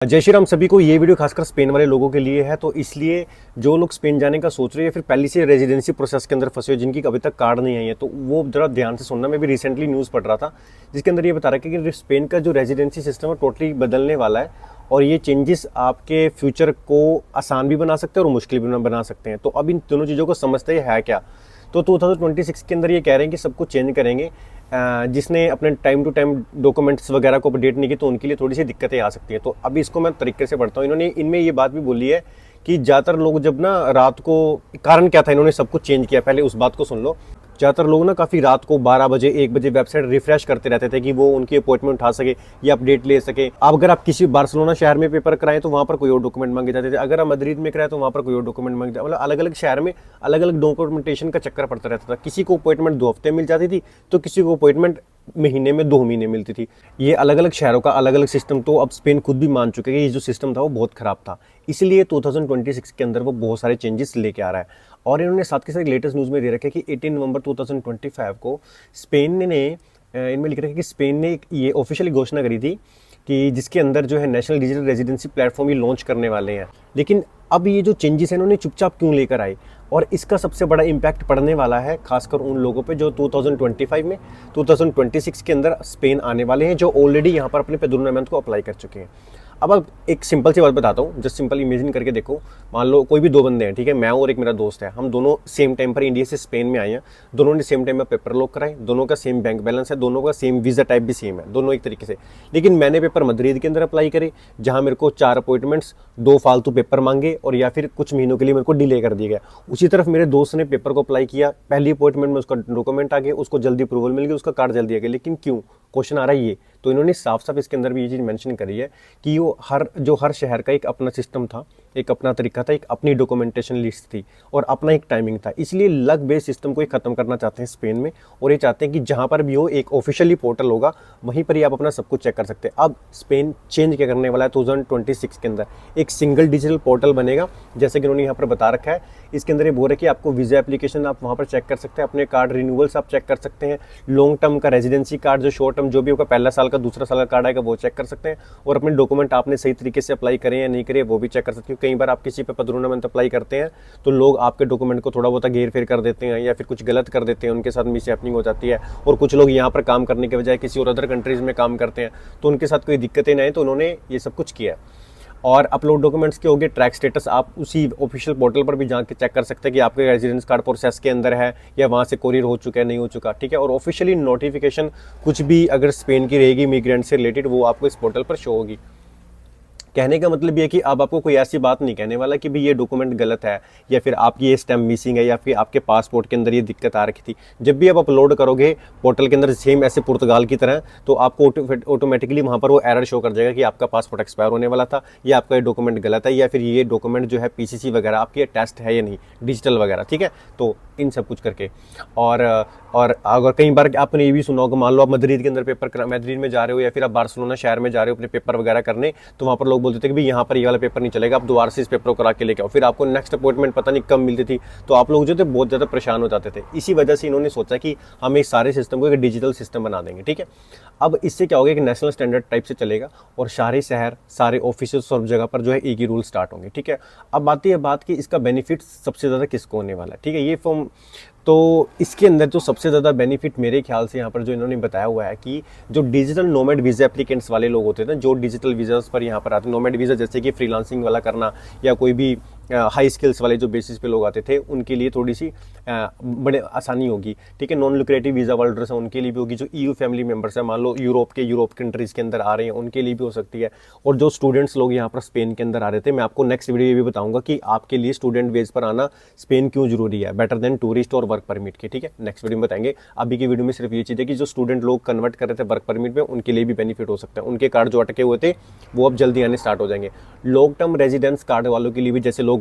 जय श्री राम सभी को। ये वीडियो खासकर स्पेन वाले लोगों के लिए है, तो इसलिए जो लोग स्पेन जाने का सोच रहे हैं या फिर पहले से रेजिडेंसी प्रोसेस के अंदर फंसे हो, जिनकी अभी तक कार्ड नहीं आई है, तो वो जरा ध्यान से सुनना। मैं भी रिसेंटली न्यूज़ पढ़ रहा था जिसके अंदर ये बता रहा है कि स्पेन का जो रेजिडेंसी सिस्टम है टोटली बदलने वाला है और ये चेंजेस आपके फ्यूचर को आसान भी बना सकते हैं और मुश्किल भी बना सकते हैं। तो अब इन दोनों चीज़ों को समझते हैं क्या। तो 2026 के अंदर ये कह रहे हैं कि सब कुछ चेंज करेंगे। जिसने अपने टाइम टू टाइम डॉक्यूमेंट्स वगैरह को अपडेट नहीं की तो उनके लिए थोड़ी सी दिक्कतें आ सकती हैं। तो अभी इसको मैं तरीके से पढ़ता हूँ। इन्होंने इनमें ये बात भी बोली है कि ज़्यादातर लोग जब ना रात को, कारण क्या था इन्होंने सब कुछ चेंज किया, पहले उस बात को सुन लो। ज़्यादातर लोग ना काफ़ी रात को 12 बजे 1 बजे वेबसाइट रिफ्रेश करते रहते थे कि वो उनकी अपॉइंटमेंट उठा सके या अपडेट ले सके। अब अगर आप किसी बार्सिलोना शहर में पेपर कराएं तो वहाँ पर कोई और डॉक्यूमेंट मांगे जाते थे, अगर आप मद्रिद में कराएं तो वहाँ पर कोई और डॉक्यूमेंट मांगे जाते, मतलब अलग अलग शहर में अलग अलग डॉक्यूमेंटेशन का चक्कर पड़ता रहता था। किसी को अपॉइंटमेंट 2 हफ्ते मिल जाती थी तो किसी को अपॉइंटमेंट महीने में 2 महीने मिलती थी। ये अलग अलग शहरों का अलग अलग सिस्टम, तो अब स्पेन खुद भी मान चुके हैं कि ये जो सिस्टम था वो बहुत ख़राब था, इसलिए 2026 के अंदर वो बहुत सारे चेंजेस लेके आ रहा है। और इन्होंने साथ के साथ लेटेस्ट न्यूज़ में दे रखा है कि 18 नवंबर 2025 को स्पेन ने इनमें लिख रखा है कि स्पेन ने ये ऑफिशियली घोषणा करी थी कि जिसके अंदर जो है नेशनल डिजिटल रेजिडेंसी प्लेटफॉर्म ये लॉन्च करने वाले हैं। लेकिन अब ये जो चेंजेस हैं इन्होंने चुपचाप क्यों लेकर आए, और इसका सबसे बड़ा इम्पैक्ट पड़ने वाला है खासकर उन लोगों पे जो 2025 में 2026 के अंदर स्पेन आने वाले हैं, जो ऑलरेडी यहाँ पर अपने पेद्रोनेमेंट को अप्लाई कर चुके हैं। अब एक सिंपल सी बात बताता हूँ, जस्ट सिंपल इमेजिन करके देखो। मान लो कोई भी 2 बंदे हैं, ठीक है, मैं और एक मेरा दोस्त है, हम दोनों सेम टाइम पर इंडिया से स्पेन में आए हैं, दोनों ने सेम टाइम में पेपर लॉक कराए, दोनों का सेम बैंक बैलेंस है, दोनों का सेम वीज़ा टाइप भी सेम है, दोनों एक तरीके से। लेकिन मैंने पेपर मद्रिद के अंदर अप्लाई करे जहाँ मेरे को 4 अपॉइंटमेंट्स, 2 फालतू पेपर मांगे और या फिर कुछ महीनों के लिए मेरे को डिले कर दिया गया। उसी तरफ मेरे दोस्त ने पेपर को अप्लाई किया, पहली अपॉइंटमेंट में उसका डॉक्यूमेंट आ गया, उसको जल्दी अप्रूवल मिल गई, उसका कार्ड जल्दी आ गया। लेकिन क्यों, क्वेश्चन आ रहा है ये। तो इन्होंने साफ साफ इसके अंदर भी ये चीज़ मेंशन करी है कि वो हर शहर का एक अपना सिस्टम था, एक अपना तरीका था, एक अपनी डॉक्यूमेंटेशन लिस्ट थी और अपना एक टाइमिंग था। इसलिए लग बेस सिस्टम को ख़त्म करना चाहते हैं स्पेन में, और ये चाहते हैं कि जहाँ पर भी हो एक ऑफिशियली पोर्टल होगा, वहीं पर ही आप अपना सब कुछ चेक कर सकते हैं। अब स्पेन चेंज क्या करने वाला है 2026 के अंदर, एक सिंगल डिजिटल पोर्टल बनेगा, जैसे कि उन्होंने यहाँ पर बता रखा है। इसके अंदर ये बोल रहा है कि आपको वीज़ा एप्लीकेशन आप वहाँ पर चेक कर सकते हैं, अपने कार्ड रिन्यूअल्स आप चेक कर सकते हैं, लॉन्ग टर्म का रेजिडेंसी कार्ड, जो शॉर्ट टर्म जो भी होगा, पहला साल का दूसरा साल का कार्ड आएगा वो चेक कर सकते हैं, और अपने डॉक्यूमेंट आपने सही तरीके से अप्लाई करें या नहीं करें वो भी चेक कर सकते हैं। कई बार आप किसी पे पेद्रोनेमेंट अप्लाई करते हैं तो लोग आपके डॉक्यूमेंट को थोड़ा बहुत घेर फेर कर देते हैं या फिर कुछ गलत कर देते हैं, उनके साथ मिस हैपनिंग हो जाती है। और कुछ लोग यहाँ पर काम करने के बजाय किसी और अदर कंट्रीज़ में काम करते हैं, तो उनके साथ कोई दिक्कतें नहीं, तो उन्होंने ये सब कुछ किया है। और अपलोड डॉक्यूमेंट्स के हो गए, ट्रैक स्टेटस आप उसी ऑफिशियल पोर्टल पर भी जाके चेक कर सकते हैं कि आपके रेजिडेंस कार्ड प्रोसेस के अंदर है या वहाँ से कोरियर हो चुका है नहीं हो चुका, ठीक है। और ऑफिशियली नोटिफिकेशन कुछ भी अगर स्पेन की रहेगी इमिग्रेंट से रिलेटेड, वो आपको इस पोर्टल पर शो होगी। कहने का मतलब ये है कि अब आपको कोई ऐसी बात नहीं कहने वाला कि भी ये डॉक्यूमेंट गलत है या फिर आपकी ये स्टैम्प मिसिंग है या फिर आपके पासपोर्ट के अंदर ये दिक्कत आ रखी थी। जब भी आप अपलोड करोगे पोर्टल के अंदर सेम ऐसे पुर्तगाल की तरह, तो आपको ऑटोमेटिकली वहाँ पर वो एरर शो कर जाएगा कि आपका पासपोर्ट एक्सपायर होने वाला था, या आपका ये डॉक्यूमेंट गलत है, या फिर ये डॉक्यूमेंट जो है PCC वगैरह आपकी टेस्ट है या नहीं, डिजिटल वगैरह, ठीक है। तो इन सब कुछ करके और अगर कई बार आपने ये भी सुना होगा, मान लो आप मद्रिद के अंदर मद्रिद में जा रहे हो या फिर आप बार्सिलोना शहर में जा रहे हो अपने पेपर वगैरह करने, तो वहाँ पर लोग बोलते थे कि भाई यहाँ पर ये वाला पेपर नहीं चलेगा, आप दोबारा से इस पेपर को करा के लेके आओ। फिर आपको नेक्स्ट अपॉइंटमेंट पता नहीं कब मिलती थी, तो आप लोग जो थे बहुत ज़्यादा परेशान हो जाते थे। इसी वजह से इन्होंने सोचा कि हम इस सारे सिस्टम को एक डिजिटल सिस्टम बना देंगे, ठीक है। अब इससे क्या होगा कि नेशनल स्टैंडर्ड टाइप से चलेगा और सारे शहर, सारे ऑफिस, सब जगह पर जो है एक ही रूल स्टार्ट होंगे, ठीक है। अब आती है बात कि इसका बेनिफिट सबसे ज़्यादा किसको होने वाला है, ठीक है। ये फॉर्म तो इसके अंदर जो सबसे ज़्यादा बेनिफिट मेरे ख्याल से यहाँ पर जो इन्होंने बताया हुआ है कि जो डिजिटल नोमैड वीज़ा एप्लीकेंट्स वाले लोग होते थे, जो डिजिटल वीज़ास पर यहाँ पर आते हैं, नोमैड वीज़ा जैसे कि फ्रीलांसिंग वाला करना या कोई भी हाई स्किल्स वाले जो बेसिस पे लोग आते थे, उनके लिए थोड़ी सी बड़े आसानी होगी, ठीक है। नॉन लुक्रेटिव वीज़ा होल्डर्स हैं उनके लिए भी होगी, जो EU फैमिली मेंबर्स हैं, मान लो यूरोप कंट्रीज़ के अंदर आ रहे हैं, उनके लिए भी हो सकती है। और जो स्टूडेंट्स लोग यहाँ पर स्पेन के अंदर आ रहे थे, मैं आपको नेक्स्ट वीडियो ये भी बताऊंगा कि आपके लिए स्टूडेंट बेस पर आना स्पेन क्यों जरूरी है, बेटर देन टूरिस्ट और वर्क परमिट के, ठीक है। नेक्स्ट वीडियो में बताएंगे। अभी की वीडियो में सिर्फ ये चीज़ है कि जो स्टूडेंट लोग कन्वर्ट कर रहे थे वर्क परमिट में, उनके लिए भी बेनिफिट हो सकता है। उनके कार्ड जो अटके हुए थे वो अब जल्दी आने स्टार्ट हो जाएंगे। लॉन्ग टर्म रेजिडेंस कार्ड वालों के लिए भी, जैसे लोग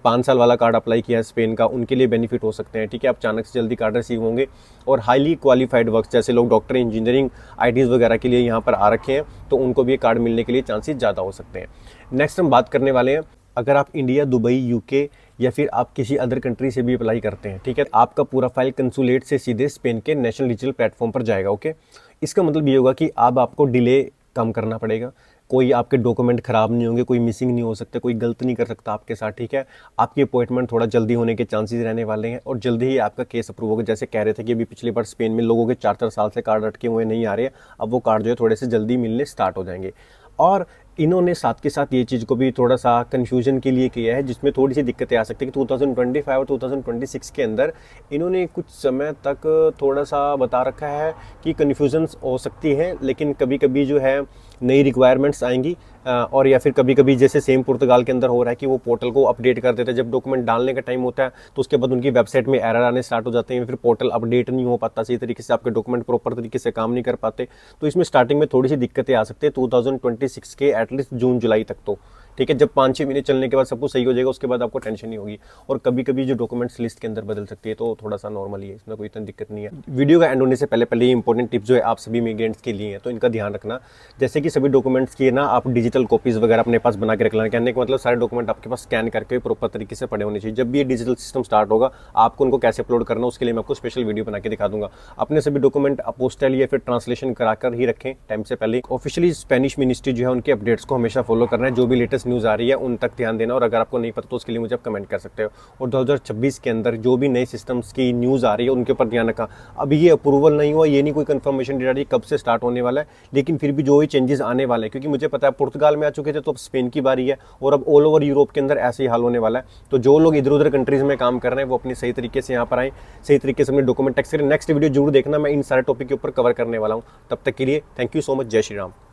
5 साल वाला कार्ड अप्लाई किया है स्पेन का, उनके लिए बेनिफिट हो सकते हैं, ठीक है। आप अचानक से जल्दी कार्ड रिसीव होंगे। और हाईली क्वालिफाइड वर्क, जैसे लोग डॉक्टर, इंजीनियरिंग, ITs वगैरह के लिए यहाँ पर आ रखे हैं, तो उनको भी ये कार्ड मिलने के लिए चांसेस ज़्यादा हो सकते हैं। नेक्स्ट हम बात करने वाले हैं, अगर आप इंडिया, दुबई, UK या फिर आप किसी अदर कंट्री से भी अप्लाई करते हैं, ठीक है, आपका पूरा फाइल कंसुलेट से सीधे स्पेन के नेशनल डिजिटल प्लेटफॉर्म पर जाएगा, ओके। इसका मतलब ये होगा कि अब आपको डिले कम करना पड़ेगा, कोई आपके डॉक्यूमेंट ख़राब नहीं होंगे, कोई मिसिंग नहीं हो सकते, कोई गलत नहीं कर सकता आपके साथ, ठीक है। आपकी अपॉइंटमेंट थोड़ा जल्दी होने के चांसेस रहने वाले हैं और जल्दी ही आपका केस अप्रूव होगा। जैसे कह रहे थे कि अभी पिछली बार स्पेन में लोगों के 4-4 साल से कार्ड अटके हुए नहीं आ रहे हैं, अब वो कार्ड जो है थोड़े से जल्दी मिलने स्टार्ट हो जाएंगे। और इन्होंने साथ के साथ ये चीज़ को भी थोड़ा सा कन्फ्यूजन के लिए किया है, जिसमें थोड़ी सी दिक्कतें आ सकती है कि 2025 और 2026 के अंदर इन्होंने कुछ समय तक थोड़ा सा बता रखा है कि कन्फ्यूजन्स हो सकती है, लेकिन कभी कभी जो है नई रिक्वायरमेंट्स आएंगी और या फिर कभी कभी जैसे सेम पुर्तगाल के अंदर हो रहा है कि वो पोर्टल को अपडेट कर देते हैं। जब डॉक्यूमेंट डालने का टाइम होता है तो उसके बाद उनकी वेबसाइट में एरर आने स्टार्ट हो जाते हैं, फिर पोर्टल अपडेट नहीं हो पाता सही तरीके से, आपके डॉक्यूमेंट प्रॉपर तरीके से काम नहीं कर पाते। तो इसमें स्टार्टिंग में थोड़ी सी दिक्कतें आ सकती है 2026 के एटलीस्ट जून जुलाई तक तो, ठीक है। जब 5-6 महीने चलने के बाद सब कुछ सही हो जाएगा, उसके बाद आपको टेंशन नहीं होगी। और कभी कभी जो डॉक्यूमेंट्स लिस्ट के अंदर बदल सकती है तो थोड़ा सा नॉर्मल ही है, इसमें कोई इतनी दिक्कत नहीं है। वीडियो का एंड होने से पहले ये इंपॉर्टेंट टिप्स जो है आप सभी इमिग्रेंट्स के लिए है, तो इनका ध्यान रखना। जैसे कि सभी डॉक्यूमेंट्स की ना आप डिजिटल कॉपीज़ वगैरह अपने पास बना के रख लेना। कहने का मतलब सारे डॉक्यूमेंट आपके पास स्कैन करके प्रॉपर तरीके से पड़े होने चाहिए। जब भी ये डिजिटल सिस्टम स्टार्ट होगा, आपको उनको कैसे अपलोड करना है उसके लिए मैं आपको स्पेशल वीडियो बना के दिखा दूंगा। अपने सभी डॉक्यूमेंट अपोस्टल या फिर ट्रांसलेशन कराकर ही रखें टाइम से पहले। ऑफिशियली स्पेनिश मिनिस्ट्री जो है उनके अपडेट्स को हमेशा फॉलो करना है, जो भी लेटेस्ट न्यूज़ आ रही है उन तक ध्यान देना। और अगर आपको नहीं पता तो उसके लिए मुझे आप कमेंट कर सकते हो। और 2026 के अंदर जो भी नए सिस्टम्स की न्यूज़ आ रही है उनके ऊपर ध्यान रखा। अभी ये अप्रूवल नहीं हुआ, ये नहीं कोई कंफर्मेशन डेट आ रही कब से स्टार्ट होने वाला है, लेकिन फिर भी जो भी चेंजेस आने वाले हैं, क्योंकि मुझे पता है पुर्तगाल में आ चुके थे तो अब स्पेन की बारी है और अब ऑल ओवर यूरोप के अंदर ऐसे ही हाल होने वाला है। तो जो लोग इधर उधर कंट्रीज में काम कर रहे हैं वो अपनी सही तरीके से यहाँ पर आए, सही तरीके से अपने डॉक्यूमेंट टेक्स्ट करें। नेक्स्ट वीडियो जरूर देखना, मैं इन सारे टॉपिक के ऊपर कवर करने वाला हूँ। तब तक के लिए थैंक यू सो मच। जय श्री राम।